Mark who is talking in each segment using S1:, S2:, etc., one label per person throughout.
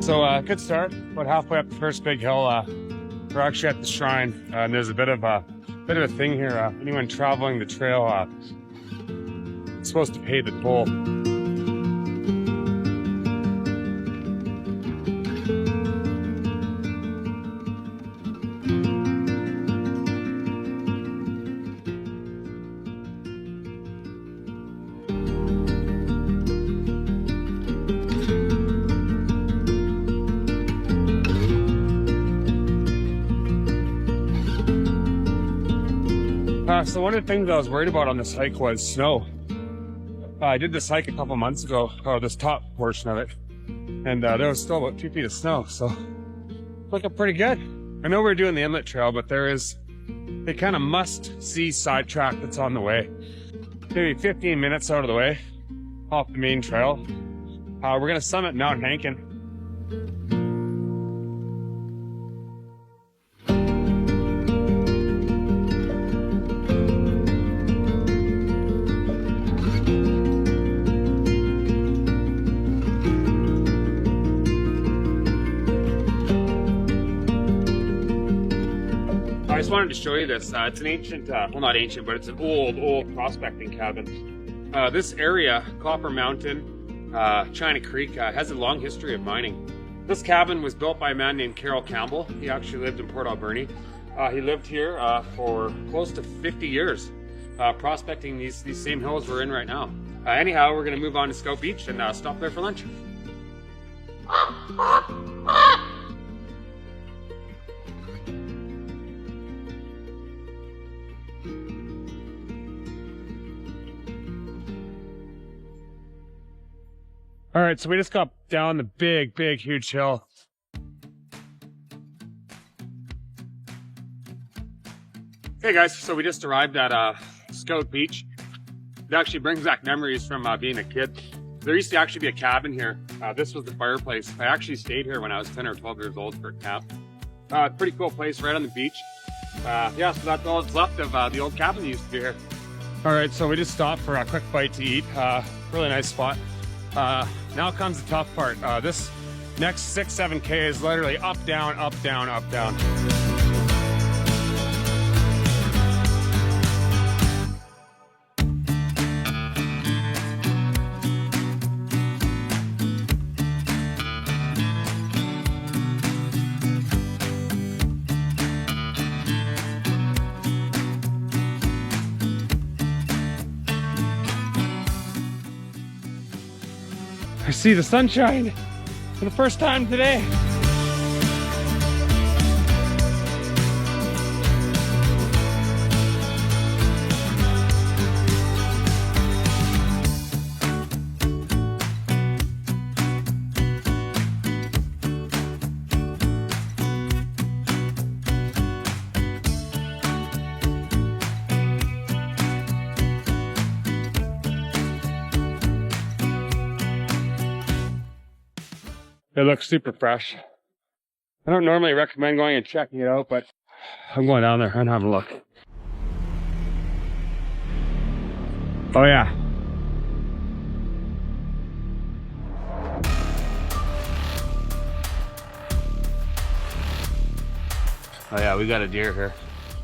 S1: So good start. About halfway up the first big hill. We're actually at the shrine, and there's a bit of a thing here. Anyone traveling the trail is supposed to pay the toll. So one of the things I was worried about on this hike was snow. I did this hike a couple months ago, or this top portion of it, and there was still about 2 feet of snow, so looking pretty good. I know we're doing the inlet trail, but there is a kind of must-see sidetrack that's on the way. Maybe 15 minutes out of the way, off the main trail. We're gonna summit Mount Hankin. I just wanted to show you this. It's an ancient, well not ancient, but it's an old prospecting cabin. This area, Copper Mountain, China Creek, has a long history of mining. This cabin was built by a man named Carroll Campbell. He actually lived in Port Alberni. He lived here for close to 50 years, prospecting these same hills we're in right now. Anyhow, we're gonna move on to Scout Beach and stop there for lunch. All right, so we just got down the big, huge hill. Hey guys, so we just arrived at Scout Beach. It actually brings back memories from being a kid. There used to actually be a cabin here. This was the fireplace. I actually stayed here when I was 10 or 12 years old for a camp. Pretty cool place right on the beach. Yeah, so that's all that's left of the old cabin that used to be here. All right, so we just stopped for a quick bite to eat. Really nice spot. Now comes the tough part. This next 6-7K is literally up, down, up, down, up, down. I see the sunshine for the first time today. It looks super fresh. I don't normally recommend going and checking it out, but I'm going down there and having a look. Oh yeah. Oh yeah, we got a deer here.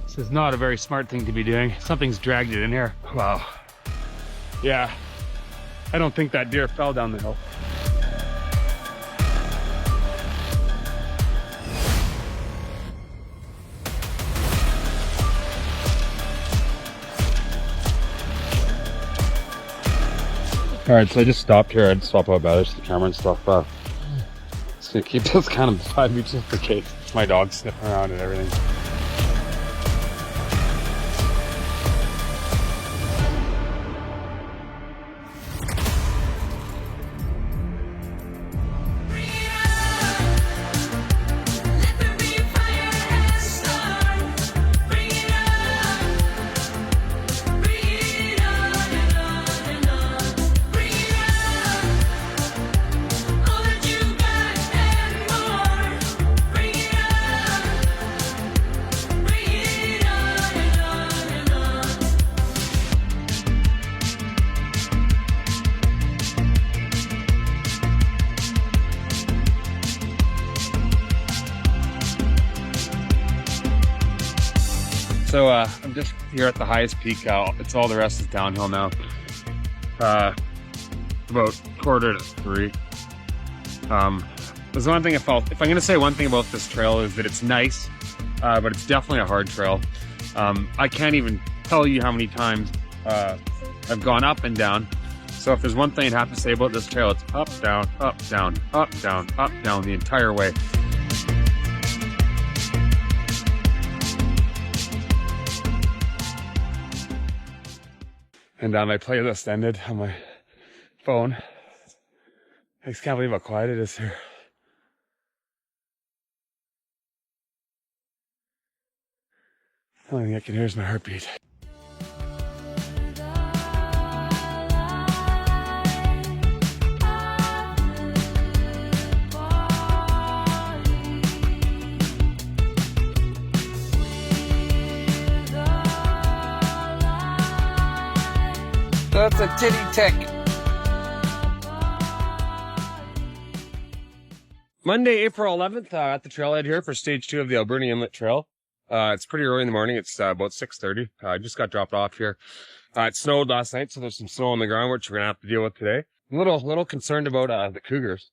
S1: This is not a very smart thing to be doing. Something's dragged it in here. Wow. Yeah, I don't think that deer fell down the hill. All right, so I just stopped here. I'd swap out batteries to the camera and stuff. Just gonna keep this kind of beside me just in case. It's my dog sniffing around and everything. So I'm just here at the highest peak. It's all the rest is downhill now. About 2:45. There's one thing if I'm going to say one thing about this trail is that it's nice, but it's definitely a hard trail. I can't even tell you how many times I've gone up and down. So if there's one thing I'd have to say about this trail, it's up, down, up, down, up, down, up, down the entire way. And my playlist ended on my phone. I just can't believe how quiet it is here. The only thing I can hear is my heartbeat.
S2: That's a titty tick.
S1: Monday, April 11th, at the trailhead here for stage 2 of the Alberni Inlet Trail. It's pretty early in the morning. It's about 6:30. I just got dropped off here. It snowed last night, so there's some snow on the ground, which we're gonna have to deal with today. I'm a little concerned about the cougars.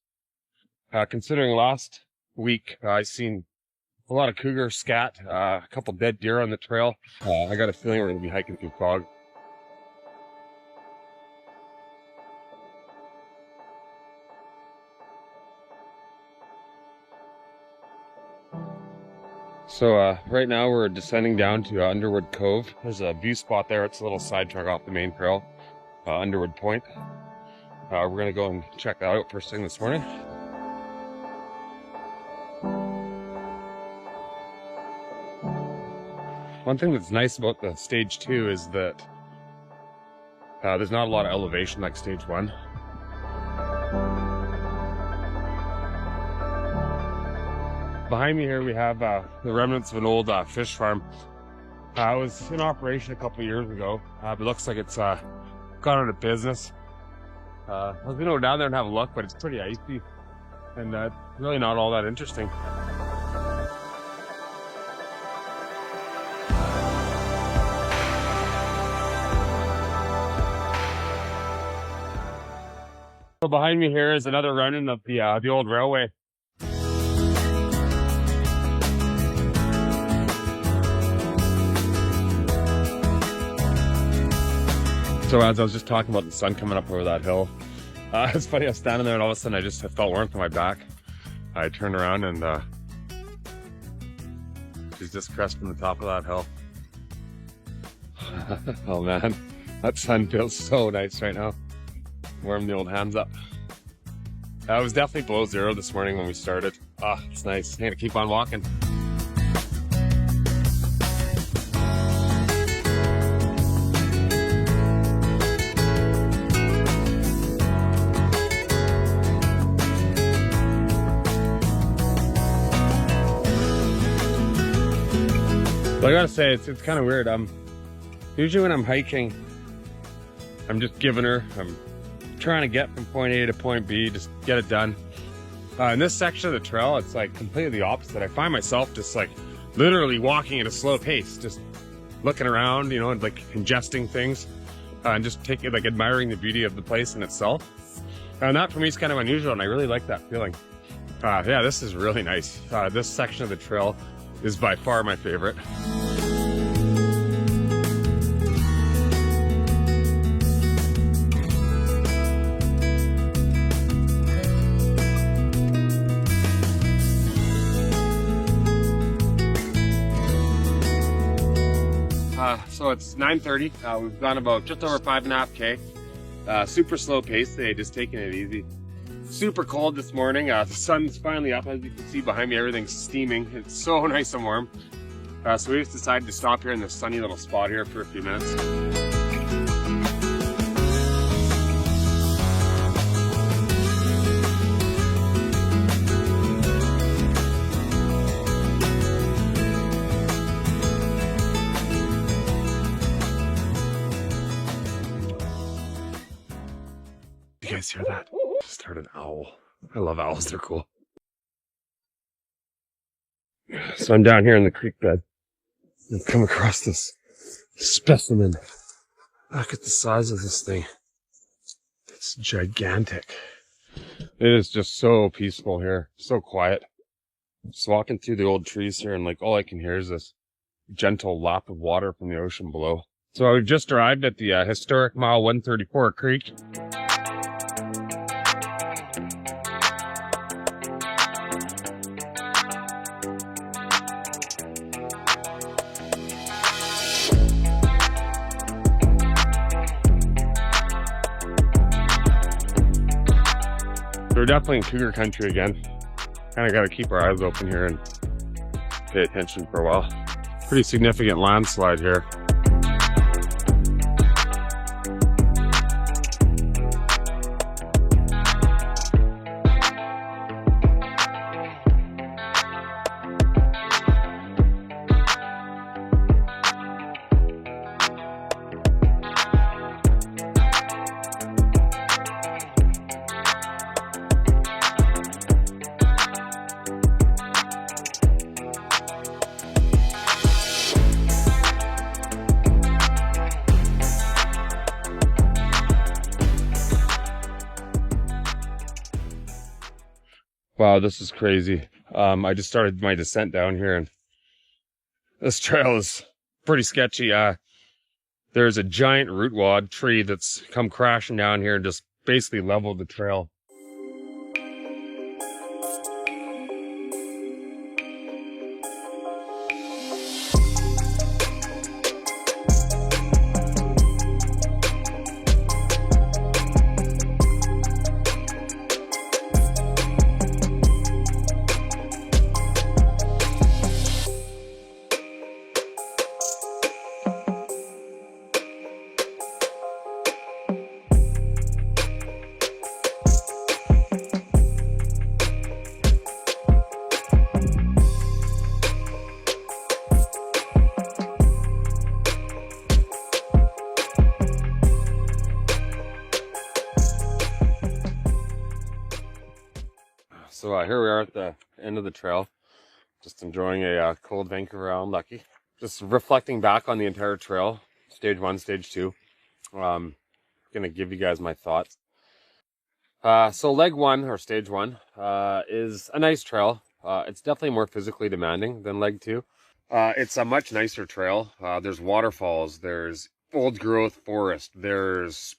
S1: Considering last week I seen a lot of cougar scat, a couple dead deer on the trail. I got a feeling we're gonna be hiking through fog. So right now we're descending down to Underwood Cove. There's a view spot there. It's a little side track off the main trail, Underwood Point. We're gonna go and check that out first thing this morning. One thing that's nice about the stage 2 is that there's not a lot of elevation like stage 1. Behind me here we have the remnants of an old fish farm. It was in operation a couple years ago, but it looks like it's gone out of business. I was gonna go down there and have a look, but it's pretty icy and really not all that interesting. So behind me here is another remnant of the old railway. So as I was just talking about the sun coming up over that hill, it's funny, I was standing there and all of a sudden I felt warmth on my back. I turned around and she's just cresting the top of that hill. Oh man, that sun feels so nice right now. Warm the old hands up. It was definitely below 0 this morning when we started. It's nice. I'm gonna keep on walking. So I gotta say, it's kind of weird. Usually when I'm hiking, I'm just giving her. I'm trying to get from point A to point B, just get it done. In this section of the trail, it's like completely the opposite. I find myself just like literally walking at a slow pace, just looking around, you know, and like ingesting things, and just taking, like, admiring the beauty of the place in itself. And that for me is kind of unusual, and I really like that feeling. Yeah, this is really nice. This section of the trail is by far my favorite. So it's 9:30. We've gone about just over 5.5 K. Super slow pace today, just taking it easy. Super cold this morning. The sun's finally up, as you can see behind me. Everything's steaming. It's so nice and warm. So we just decided to stop here in this sunny little spot here for a few minutes. You guys hear that? Just heard an owl. I love owls, they're cool. So I'm down here in the creek bed. and come across this specimen. Look at the size of this thing. It's gigantic. It is just so peaceful here, so quiet. Just walking through the old trees here, and like all I can hear is this gentle lap of water from the ocean below. So we've just arrived at the historic mile 134 creek. We're definitely in cougar country again. Kind of got to keep our eyes open here and pay attention for a while. Pretty significant landslide here. Wow, this is crazy. I just started my descent down here, and this trail is pretty sketchy. There's a giant root wad tree that's come crashing down here and just basically leveled the trail. So here we are at the end of the trail, just enjoying a cold Vancouver Island Lucky. Just reflecting back on the entire trail, stage 1, stage 2. Gonna give you guys my thoughts. So leg 1, or stage 1, is a nice trail. It's definitely more physically demanding than leg 2. It's a much nicer trail. There's waterfalls, there's old growth forest, there's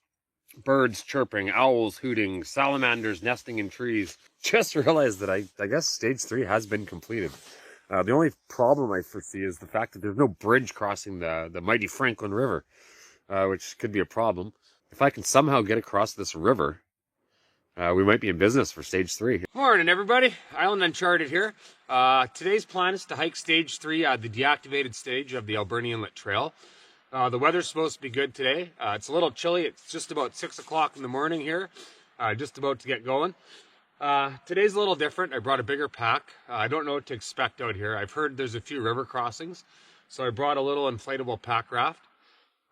S1: birds chirping, owls hooting, salamanders nesting in trees. Just realized that I guess stage 3 has been completed. The only problem I foresee is the fact that there's no bridge crossing the mighty Franklin River, which could be a problem. If I can somehow get across this river, we might be in business for stage 3. Morning, everybody. Island Uncharted here. Today's plan is to hike stage 3, the deactivated stage of the Alberni Inlet Trail. The weather's supposed to be good today. It's a little chilly. It's just about 6 o'clock in the morning here. Just about to get going. Today's a little different. I brought a bigger pack. I don't know what to expect out here. I've heard there's a few river crossings, so I brought a little inflatable pack raft.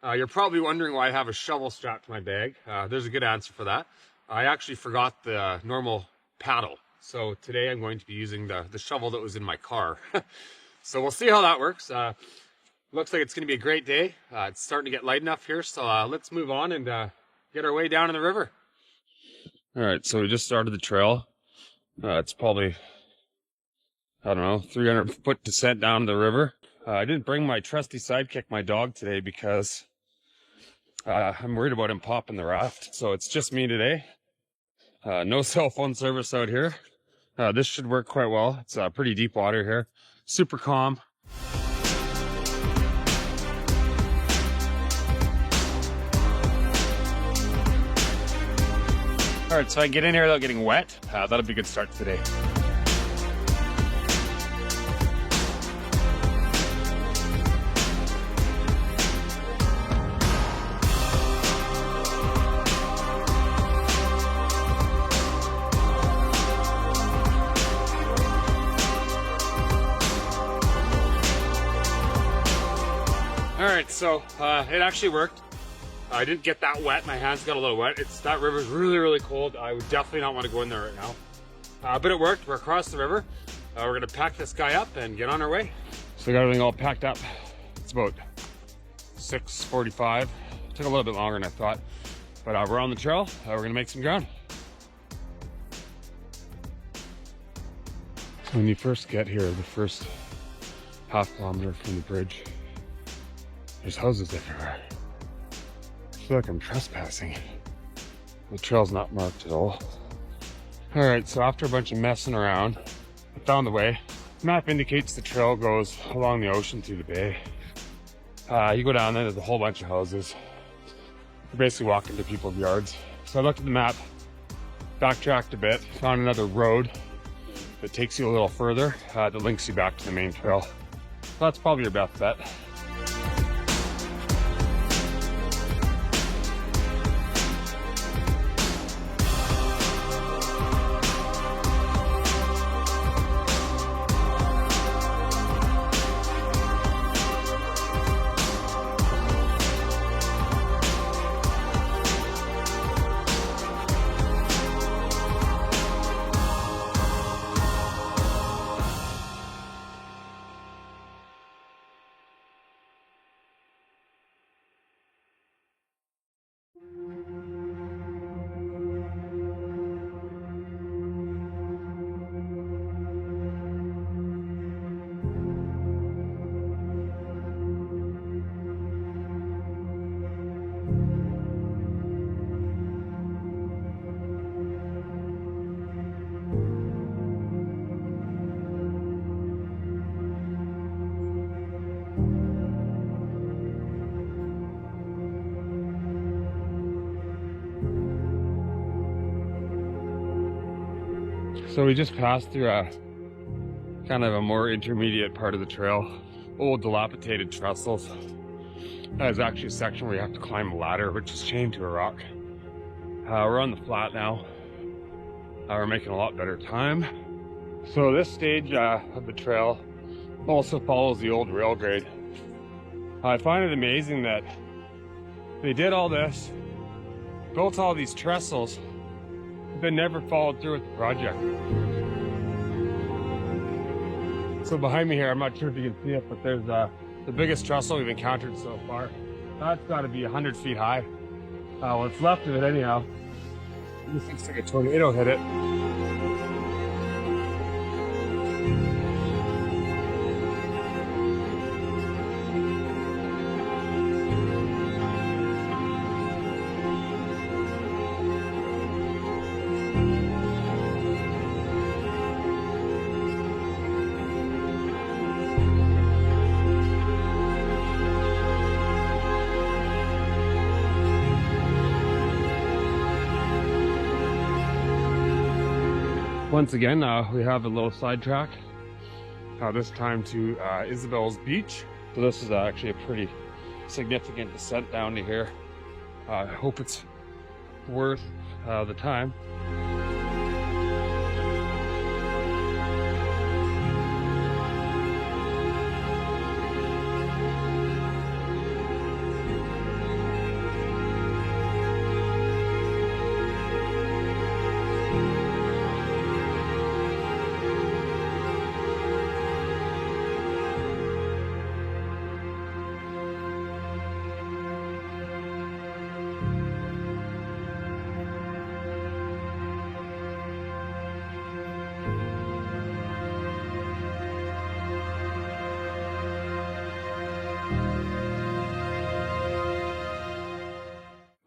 S1: You're probably wondering why I have a shovel strapped to my bag. There's a good answer for that. I actually forgot the normal paddle, so today I'm going to be using the shovel that was in my car. So we'll see how that works. Looks like it's going to be a great day. It's starting to get light enough here, so let's move on and get our way down in the river. All right, so we just started the trail. It's probably, I don't know, 300-foot descent down the river. I didn't bring my trusty sidekick, my dog, today because I'm worried about him popping the raft. So it's just me today. No cell phone service out here. This should work quite well. It's pretty deep water here. Super calm. All right, so I get in here without getting wet. That'll be a good start today. All right, so it actually worked. I didn't get that wet. My hands got a little wet. That river's really, really cold. I would definitely not want to go in there right now. But it worked. We're across the river. We're gonna pack this guy up and get on our way. So I got everything all packed up. It's about 6:45. Took a little bit longer than I thought, but we're on the trail. We're gonna make some ground. When you first get here, the first half kilometer from the bridge, there's houses everywhere. I feel like I'm trespassing. The trail's not marked at all. All right, so after a bunch of messing around, I found the way. The map indicates the trail goes along the ocean through the bay. You go down there, there's a whole bunch of houses. You're basically walking to people's yards. So I looked at the map, backtracked a bit, found another road that takes you a little further, that links you back to the main trail. So that's probably your best bet. So we just passed through a kind of a more intermediate part of the trail, old dilapidated trestles. There's actually a section where you have to climb a ladder, which is chained to a rock. We're on the flat now. We're making a lot better time. So this stage of the trail also follows the old rail grade. I find it amazing that they did all this, built all these trestles, but never followed through with the project. So behind me here, I'm not sure if you can see it, but there's the biggest trestle we've encountered so far. That's got to be 100 feet high. What's left of it anyhow. This looks like a tornado hit it. Once again, we have a little sidetrack, this time to Isabel's Beach. So this is actually a pretty significant descent down to here. I hope it's worth the time.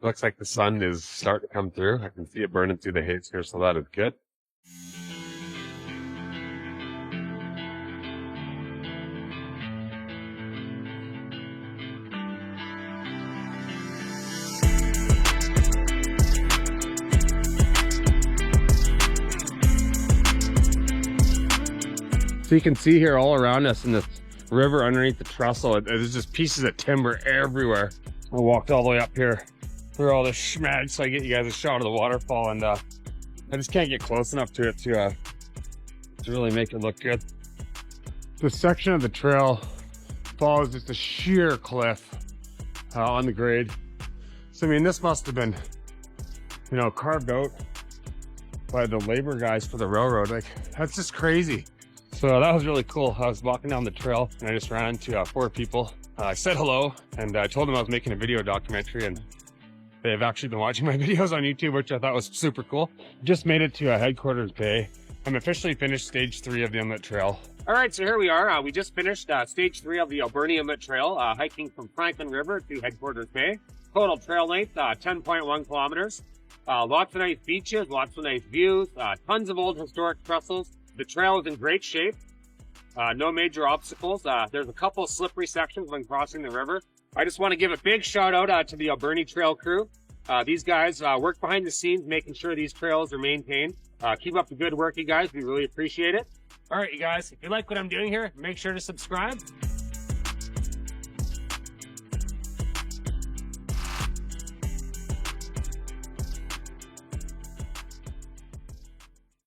S1: Looks like the sun is starting to come through. I can see it burning through the haze here, so that is good. So you can see here all around us in this river underneath the trestle, there's just pieces of timber everywhere. I walked all the way up here through all this schmag so I get you guys a shot of the waterfall, and I just can't get close enough to it to really make it look good. This section of the trail follows just a sheer cliff on the grade. So I mean, this must have been, you know, carved out by the labor guys for the railroad. Like, that's just crazy. So that was really cool. I was walking down the trail and I just ran into 4 people I said hello, and I told them I was making a video documentary, and they've actually been watching my videos on YouTube, which I thought was super cool. Just made it to Headquarters Bay. I'm officially finished stage 3 of the Inlet Trail. All right, so here we are. We just finished stage 3 of the Alberni Inlet Trail, hiking from Franklin River to Headquarters Bay. Total trail length, 10.1 kilometers. Lots of nice beaches, lots of nice views, tons of old historic trestles. The trail is in great shape. No major obstacles. There's a couple slippery sections when crossing the river. I just want to give a big shout out to the Alberni Trail crew. These guys work behind the scenes making sure these trails are maintained. Keep up the good work, you guys. We really appreciate it. All right, you guys, if you like what I'm doing here, make sure to subscribe.